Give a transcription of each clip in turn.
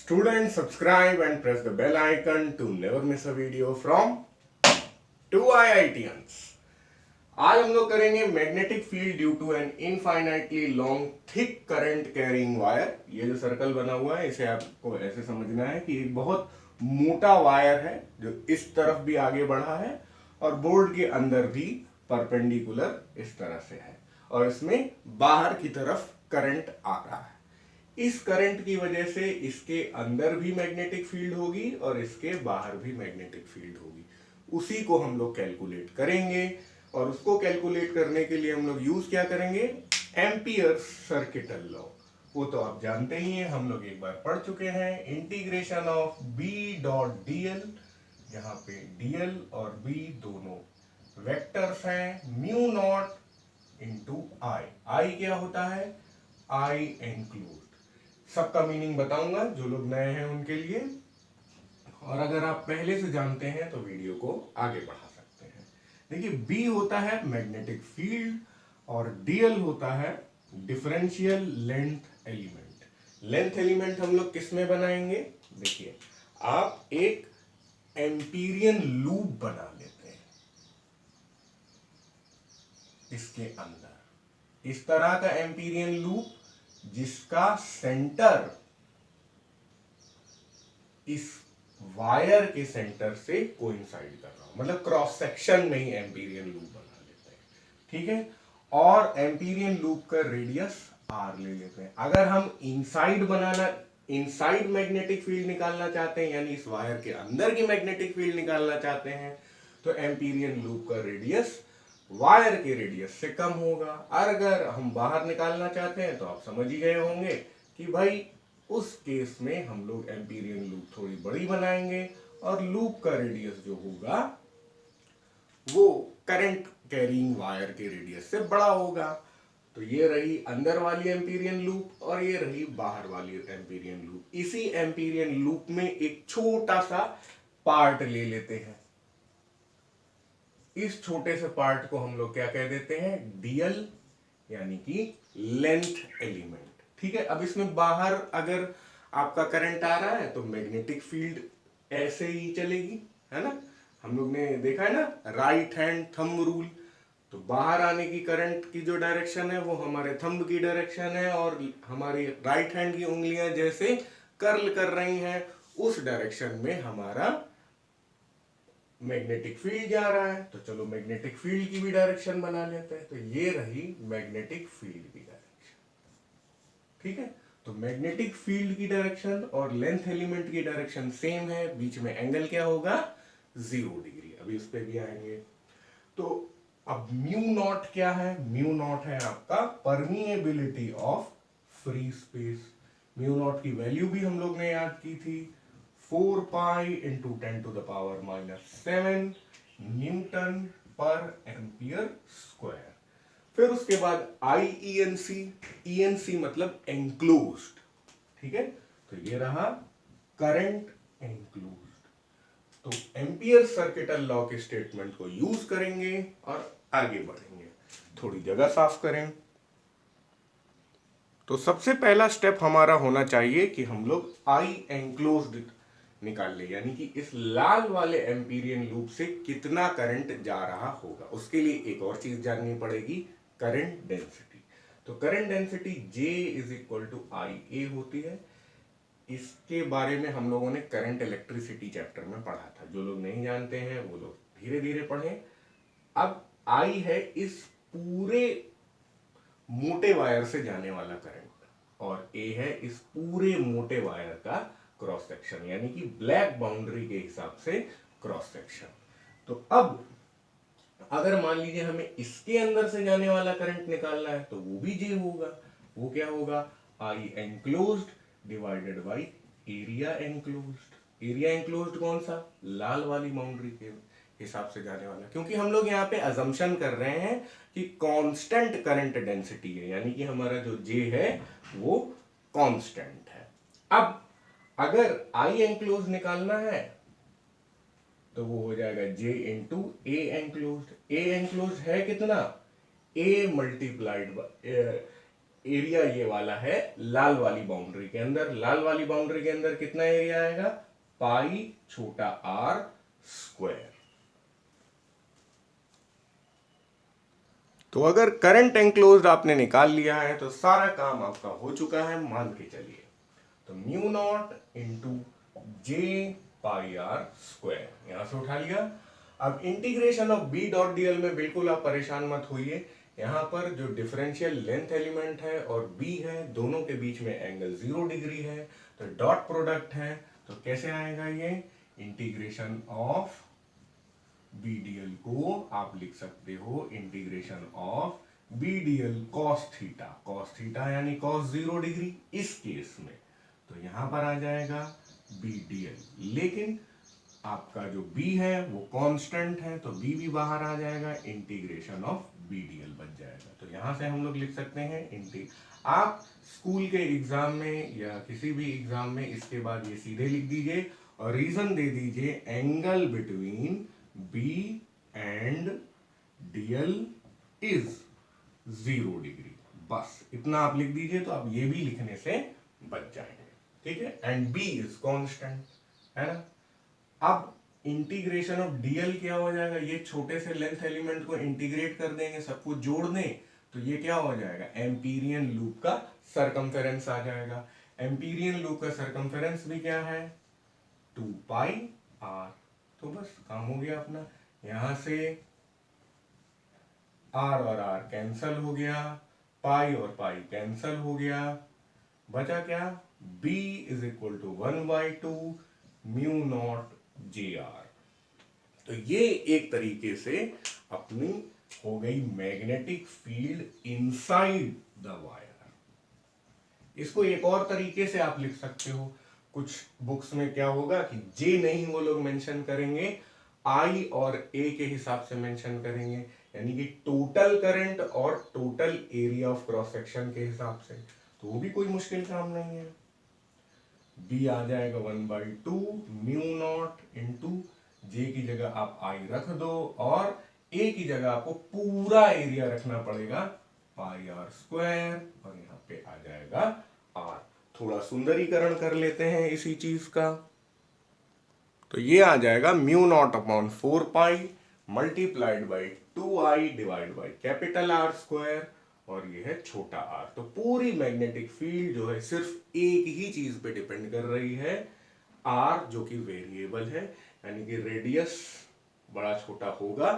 Students, subscribe and press the bell icon to never miss a video from 2IITians. आज हम लोग करेंगे magnetic field due to an infinitely long thick current carrying wire. ये जो circle बना हुआ है इसे आपको ऐसे समझना है कि एक बहुत मोटा वायर है जो इस तरफ भी आगे बढ़ा है और बोर्ड के अंदर भी परपेंडिकुलर इस तरह से है और इसमें बाहर की तरफ करंट आ रहा है। इस करंट की वजह से इसके अंदर भी मैग्नेटिक फील्ड होगी और इसके बाहर भी मैग्नेटिक फील्ड होगी। उसी को हम लोग कैलकुलेट करेंगे और उसको कैलकुलेट करने के लिए हम लोग यूज क्या करेंगे, एम्पियर सर्किटल लॉ। वो तो आप जानते ही हैं, हम लोग एक बार पढ़ चुके हैं। Integration of B dot dl, जहां पे dl और B दोनों वेक्टर्स हैं, म्यू नॉट इंटू आई क्या होता है, आई एंक्लोज्ड। सबका मीनिंग बताऊंगा जो लोग नए हैं उनके लिए, और अगर आप पहले से जानते हैं तो वीडियो को आगे बढ़ा सकते हैं। देखिए, बी होता है मैग्नेटिक फील्ड और डीएल होता है differential length element. Length element हम लोग किस में बनाएंगे, देखिए आप एक एम्पीरियन लूप बना लेते हैं इसके अंदर, इस तरह का एम्पीरियन लूप जिसका सेंटर इस वायर के सेंटर से कोइंसाइड कर रहा हो, मतलब क्रॉस सेक्शन में ही एम्पीरियन लूप बना लेते हैं, ठीक है। और एम्पीरियन लूप का रेडियस आर ले लेते हैं। अगर हम इनसाइड मैग्नेटिक फील्ड निकालना चाहते हैं, यानी इस वायर के अंदर की मैग्नेटिक फील्ड निकालना चाहते हैं, तो एम्पीरियन लूप का रेडियस वायर के रेडियस से कम होगा। और अगर हम बाहर निकालना चाहते हैं तो आप समझ ही गए होंगे कि भाई उस केस में हम लोग एम्पीरियन लूप थोड़ी बड़ी बनाएंगे और लूप का रेडियस जो होगा वो करंट कैरिंग वायर के रेडियस से बड़ा होगा। तो ये रही अंदर वाली एम्पीरियन लूप और ये रही बाहर वाली एम्पीरियन लूप। इसी एम्पीरियन लूप में एक छोटा सा पार्ट ले लेते हैं। इस छोटे से पार्ट को हम लोग क्या कह देते हैं, डीएल, यानी कि लेंथ एलिमेंट, ठीक है। अब इसमें बाहर अगर आपका करंट आ रहा है तो मैग्नेटिक फील्ड ऐसे ही चलेगी, है ना। हम लोग ने देखा है ना राइट हैंड थंब रूल। तो बाहर आने की करंट की जो डायरेक्शन है वो हमारे थंब की डायरेक्शन है और हमारी राइट हैंड की उंगलियां जैसे कर्ल कर रही हैं उस डायरेक्शन में हमारा मैग्नेटिक फील्ड जा रहा है। तो चलो मैग्नेटिक फील्ड की भी डायरेक्शन बना लेते हैं। तो ये रही मैग्नेटिक फील्ड की डायरेक्शन, ठीक है। तो मैग्नेटिक फील्ड की डायरेक्शन और लेंथ एलिमेंट की डायरेक्शन सेम है, बीच में एंगल क्या होगा, 0 डिग्री। अभी उस पर भी आएंगे। तो अब म्यू नॉट क्या है, म्यू नॉट है आपका permeability of free space. Mu naught की वैल्यू भी हम लोग ने याद की थी, 4 पाई इंटू 10⁻⁻7 न्यूटन पर एम्पियर स्क्वायर। फिर उसके बाद आई E N C, E N C मतलब एंक्लोज्ड, ठीक है। तो ये रहा करंट एंक्लोज्ड। तो एम्पियर सर्किटल लॉ के स्टेटमेंट को यूज करेंगे और आगे बढ़ेंगे। थोड़ी जगह साफ करें। तो सबसे पहला स्टेप हमारा होना चाहिए कि हम लोग आई एंक्लोज्ड निकाल ले, यानी कि इस लाल वाले एम्पीरियन लूप से कितना करंट जा रहा होगा। उसके लिए एक और चीज जाननी पड़ेगी, करंट डेंसिटी। तो current density J is equal to I A होती है। इसके बारे में हम लोगों ने करंट इलेक्ट्रिसिटी चैप्टर में पढ़ा था। जो लोग नहीं जानते हैं वो लोग धीरे धीरे पढ़ें। अब I है इस पूरे मोटे वायर से जाने वाला करंट और A है इस पूरे मोटे वायर का क्रॉस सेक्शन, यानी कि ब्लैक बाउंड्री के हिसाब से क्रॉस सेक्शन। तो अब अगर मान लीजिए हमें इसके अंदर से जाने वाला करंट निकालना है तो वो भी J होगा। वो क्या होगा, आई एंक्लोज्ड डिवाइडेड बाई एरिया एंक्लोज्ड। एरिया एंक्लोज्ड कौन सा, लाल वाली बाउंड्री के हिसाब से जाने वाला, क्योंकि हम लोग यहाँ पे अजम्पशन कर रहे हैं कि कांस्टेंट करंट डेंसिटी है, यानी कि हमारा जो J है वो कांस्टेंट है। अब अगर आई एंक्लोज निकालना है तो वो हो जाएगा J इंटू ए एंक्लोज। ए एंक्लोज है कितना, A मल्टीप्लाइड एरिया ये वाला है लाल वाली बाउंड्री के अंदर। लाल वाली बाउंड्री के अंदर कितना एरिया आएगा, पाई छोटा r स्क्वायर। तो अगर करंट एंक्लोज्ड आपने निकाल लिया है तो सारा काम आपका हो चुका है, मान के चलिए। तो mu naught into J pi R square यहां से उठा लिया। अब integration of B dot DL में बिल्कुल आप परेशान मत होइए, यहां पर जो डिफरेंशियल लेंथ एलिमेंट है और बी है, दोनों के बीच में एंगल 0 डिग्री है, तो डॉट प्रोडक्ट है। तो कैसे आएगा ये, इंटीग्रेशन ऑफ बी डीएल को आप लिख सकते हो integration of B DL cos theta यानी कॉस 0 डिग्री इस केस में। तो यहां पर आ जाएगा बी डीएल, लेकिन आपका जो b है वो कांस्टेंट है, तो b भी बाहर आ जाएगा, इंटीग्रेशन ऑफ बी डीएल बच जाएगा। तो यहां से हम लोग लिख सकते हैं आप स्कूल के एग्जाम में या किसी भी एग्जाम में इसके बाद ये सीधे लिख दीजिए और रीजन दे दीजिए, angle between b and DL is 0 degree. बस इतना आप लिख दीजिए तो आप ये भी लिखने से बच जाएंगे, ठीक है। एंड b इज कांस्टेंट, है ना। अब इंटीग्रेशन ऑफ डीएल क्या हो जाएगा, ये छोटे से लेंथ एलिमेंट को इंटीग्रेट कर देंगे, सबको जोड़ दें, तो ये क्या हो जाएगा, एम्पीरियन लूप का सरकमफेरेंस आ जाएगा। एम्पीरियन लूप का सरकमफेरेंस भी क्या है, 2 पाई आर। तो बस काम हो गया अपना, यहां से आर और आर कैंसल हो गया, पाई और पाई कैंसल हो गया, बचा क्या, b is equal to 1/2 mu not J R. तो ये एक तरीके से अपनी हो गई magnetic field inside the wire. इसको एक और तरीके से आप लिख सकते हो, कुछ बुक्स में क्या होगा कि जे नहीं वो लोग मेंशन करेंगे, आई और ए के हिसाब से मेंशन करेंगे, यानी कि टोटल करंट और total area of cross section के हिसाब से। तो वो भी कोई मुश्किल काम नहीं है। b आ जाएगा 1/2 म्यू नॉट इंटू जे की जगह आप i रख दो और a की जगह आपको पूरा एरिया रखना पड़ेगा, पाई आर स्क्वायर, और यहाँ पे आ जाएगा r। थोड़ा सुंदरीकरण कर लेते हैं इसी चीज का, तो ये आ जाएगा mu naught upon 4 pi multiplied by 2i divide by capital R square, और ये है छोटा r। तो पूरी मैग्नेटिक फील्ड जो है सिर्फ एक ही चीज पे डिपेंड कर रही है, r जो कि वेरिएबल है, यानी कि रेडियस बड़ा छोटा होगा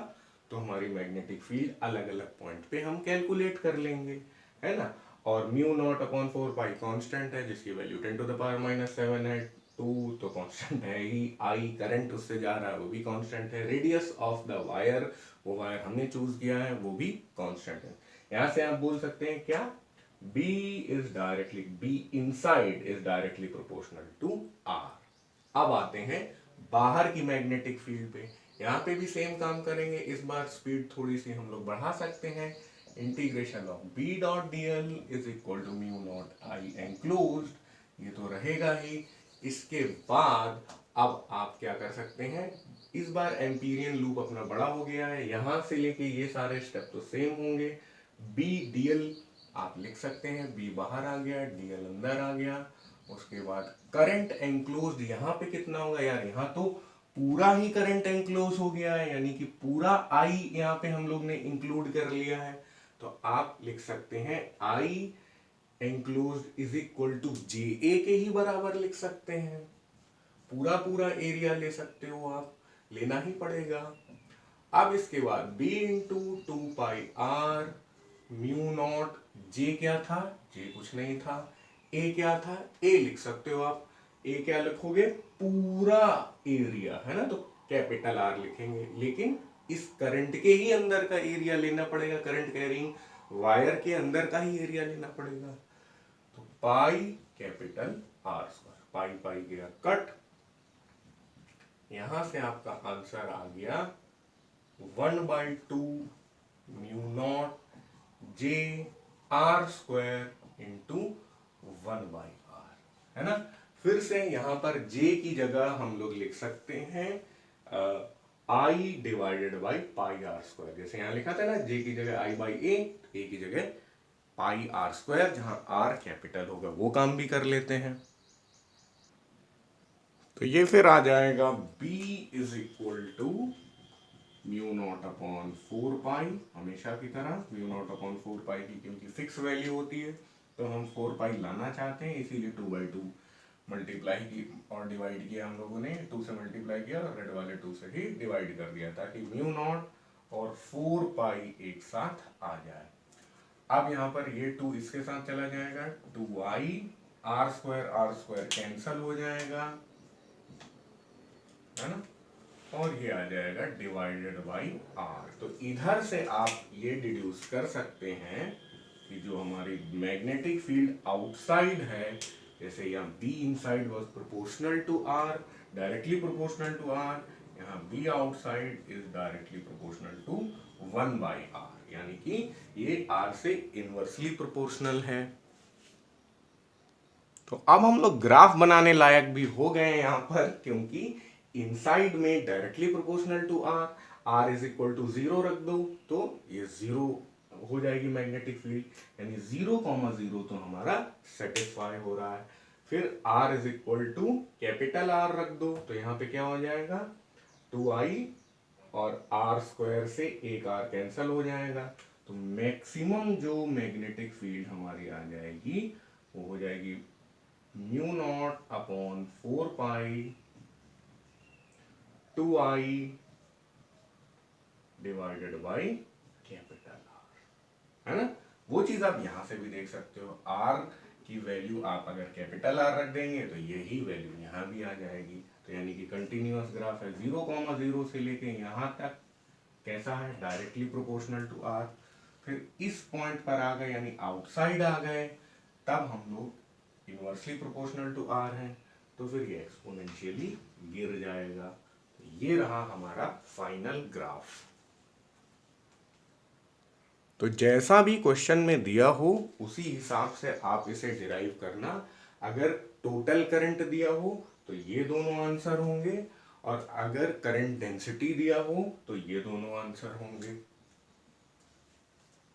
तो हमारी मैग्नेटिक फील्ड अलग अलग पॉइंट पे हम कैलकुलेट कर लेंगे, है ना। और म्यू नॉट अपॉन 4 पाई कांस्टेंट है जिसकी वैल्यू 10 टू द पावर -7 है, 2 तो कांस्टेंट है ही, आई करंट उससे जा रहा है वो भी कांस्टेंट है, रेडियस ऑफ द वायर, वो वायर हमने चूज किया है वो भी कांस्टेंट है। यहां से आप बोल सकते हैं क्या, B inside is directly proportional to R। अब आते हैं बाहर की मैग्नेटिक फील्ड पे, यहाँ पे भी सेम काम करेंगे, इस बार स्पीड थोड़ी सी हम लोग बढ़ा सकते हैं। Integration of B dot dl is equal to mu not I enclosed, ये तो रहेगा ही। इसके बाद अब आप क्या कर सकते हैं, इस बार एम्पीरियन लूप अपना बड़ा हो गया है, यहां से लेके ये सारे स्टेप तो सेम होंगे। B डीएल आप लिख सकते हैं, B बाहर आ गया, डीएल अंदर आ गया। उसके बाद करंट एंक्लोज्ड यहाँ पे कितना होगा यार, यहाँ तो पूरा ही करंट एंक्लोज हो गया है, यानी कि पूरा आई यहाँ पे हम लोग ने इंक्लूड कर लिया है। तो आप लिख सकते हैं आई एंक्लोज्ड इज इक्वल टू जे ए के ही बराबर लिख सकते हैं, पूरा पूरा एरिया ले सकते हो आप, लेना ही पड़ेगा। अब इसके बाद b into 2 pi r mu not, J क्या था, जे कुछ नहीं था, ए क्या था, ए लिख सकते हो आप, ए क्या लिखोगे, पूरा एरिया, है ना, तो कैपिटल आर लिखेंगे, लेकिन इस करंट के ही अंदर का एरिया लेना पड़ेगा, करंट कैरिंग वायर के अंदर का ही एरिया लेना पड़ेगा। तो पाई कैपिटल आर स्क्वायर, पाई पाई गया कट, यहां से आपका आंसर आ गया 1/2 mu not J are square into 1/r, है ना। फिर से यहां पर j की जगह हम लोग लिख सकते हैं i divided by pi R square, जैसे यहां लिखा था ना j की जगह i बाई a, a की जगह पाई आर स्क्वायर, जहां आर कैपिटल होगा, वो काम भी कर लेते हैं। तो ये फिर आ जाएगा b is equal to mu naught upon 4 pi, हमेशा की तरह म्यू नॉट अपॉन 4 पाई की क्योंकि फिक्स वैल्यू होती है, तो हम 4 पाई लाना चाहते हैं, इसीलिए 2/2 मल्टीप्लाई की और डिवाइड किया हम लोगों ने, 2 से मल्टीप्लाई किया और रेड वाले 2 से ही डिवाइड कर दिया ताकि म्यू नॉट और 4 पाई एक साथ आ जाए। अब यहाँ पर ये 2 इसके साथ चला जाएगा, 2i, आर स्क्वायर कैंसल हो जाएगा, है ना, और ये आ जाएगा डिवाइडेड बाई आर। तो इधर से आप ये डिड्यूस कर सकते हैं कि जो हमारी मैग्नेटिक फील्ड आउटसाइड है, जैसे यहाँ B inside was proportional to r, directly proportional to r, यहाँ B outside is directly proportional to 1/r, यानी कि ये आर से इनवर्सली प्रोपोर्शनल है। तो अब हम लोग ग्राफ बनाने लायक भी हो गए हैं यहाँ पर, क्योंकि इनसाइड में directly proportional to R, R is equal to 0 रख दो तो ये 0 हो जाएगी मैग्नेटिक फील्ड, यानी 0,0 तो हमारा सेटिस्फाई हो रहा है। फिर R is equal to capital R रख दो तो यहाँ पे क्या हो जाएगा, 2i, और आर स्क्वायर से एक आर कैंसल हो जाएगा, तो मैक्सिमम जो मैग्नेटिक फील्ड हमारी आ जाएगी वो हो जाएगी mu naught upon 4 pi 2i divided by capital R, है ना। वो चीज आप यहां से भी देख सकते हो, आर की वैल्यू आप अगर कैपिटल आर रख देंगे तो यही वैल्यू यहां भी आ जाएगी। तो यानी कि कंटिन्यूअस ग्राफ है, 0,0 से लेके यहां तक कैसा है, डायरेक्टली प्रोपोर्शनल टू आर। फिर इस पॉइंट पर आ गए यानी आउटसाइड आ गए, तब हम लोग इनवर्सली प्रोपोर्शनल टू आर हैं, तो फिर ये एक्सपोनेंशियली गिर जाएगा। तो ये रहा हमारा फाइनल ग्राफ। तो जैसा भी क्वेश्चन में दिया हो उसी हिसाब से आप इसे डिराइव करना। अगर टोटल करंट दिया हो तो ये दोनों आंसर होंगे, और अगर करंट डेंसिटी दिया हो तो ये दोनों आंसर होंगे।